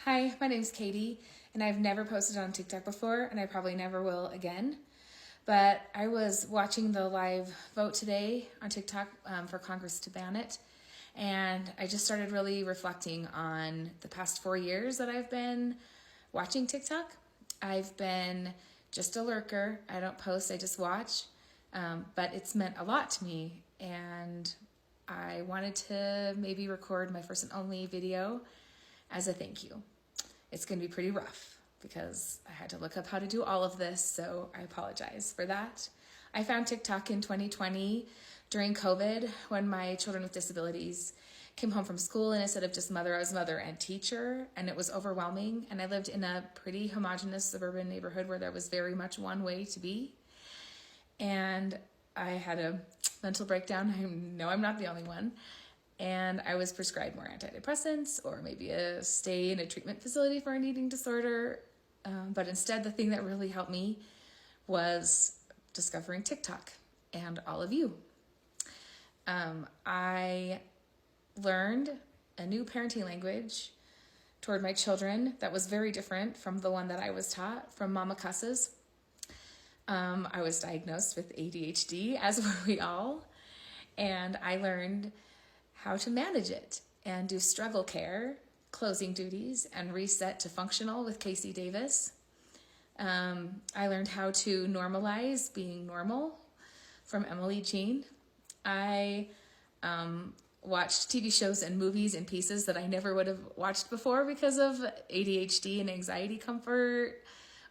Hi, my name's Katie, and I've never posted on TikTok before, and I probably never will again. But I was watching the live vote today on TikTok for Congress to ban it, and I just started really reflecting on the past 4 years that I've been watching TikTok. I've been just a lurker. I don't post, I just watch, but it's meant a lot to me, and I wanted to maybe record my first and only video as a thank you. It's going to be pretty rough because I had to look up how to do all of this, so I apologize for that. I found TikTok in 2020 during COVID when my children with disabilities came home from school, and instead of just mother, I was mother and teacher, and it was overwhelming. And I lived in a pretty homogenous suburban neighborhood where there was very much one way to be. And I had a mental breakdown. I know I'm not the only one. And I was prescribed more antidepressants or maybe a stay in a treatment facility for an eating disorder. But instead, the thing that really helped me was discovering TikTok and all of you. I learned a new parenting language toward my children that was very different from the one that I was taught from Mama Cusses. I was diagnosed with ADHD, as were we all, and I learned how to manage it and do struggle care, closing duties, and reset to functional with Casey Davis. I learned how to normalize being normal from Emily Jean. I watched TV shows and movies and pieces that I never would have watched before because of ADHD and anxiety comfort,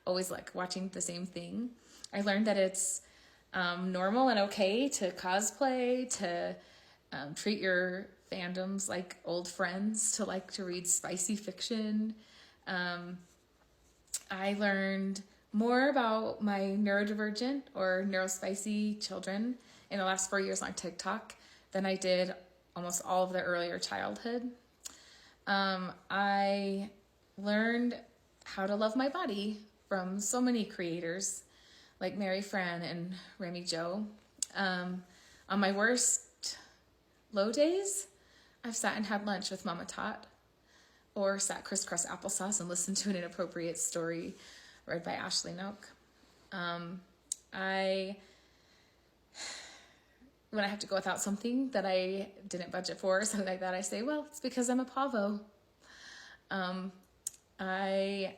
always like watching the same thing. I learned that it's normal and okay to cosplay, to treat your fandoms like old friends, to like to read spicy fiction. I learned more about my neurodivergent or neurospicy children in the last 4 years on TikTok than I did almost all of their earlier childhood. I learned how to love my body from so many creators like Mary Fran and Remy Jo. On my worst low days, I've sat and had lunch with Mama Tot, or sat crisscross applesauce and listened to an inappropriate story read by Ashley Noak. When I have to go without something that I didn't budget for or something like that, I say, well, it's because I'm a pavo. I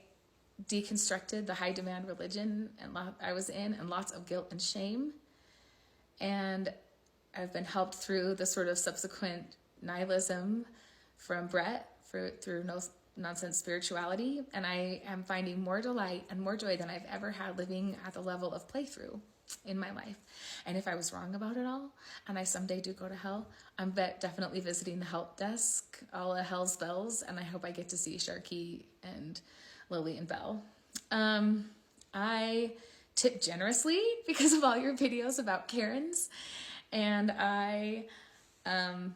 deconstructed the high demand religion I was in, and lots of guilt and shame. And I've been helped through the sort of subsequent nihilism from Brett through no nonsense spirituality. And I am finding more delight and more joy than I've ever had living at the level of playthrough in my life. And if I was wrong about it all, and I someday do go to hell, I'm definitely visiting the help desk, all of hell's bells, and I hope I get to see Sharky and Lily and Belle. I tip generously because of all your videos about Karens, and I am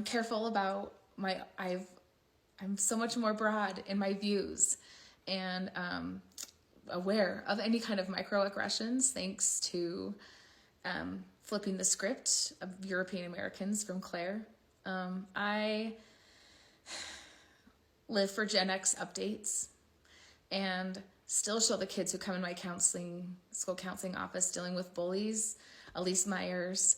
careful about I'm so much more broad in my views and aware of any kind of microaggressions thanks to flipping the script of European Americans from Claire. I live for Gen X updates and still show the kids who come in my school counseling office dealing with bullies, Elise Myers,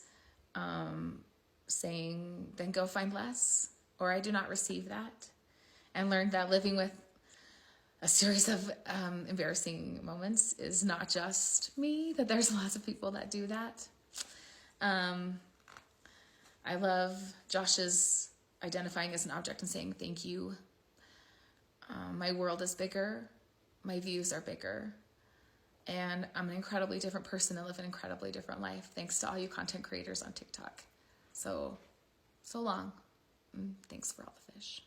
saying, then go find less, or I do not receive that, and learned that living with a series of embarrassing moments is not just me, that there's lots of people that do that. I love Josh's identifying as an object and saying thank you. My world is bigger, my views are bigger, and I'm an incredibly different person and live an incredibly different life thanks to all you content creators on TikTok. So long, and thanks for all the fish.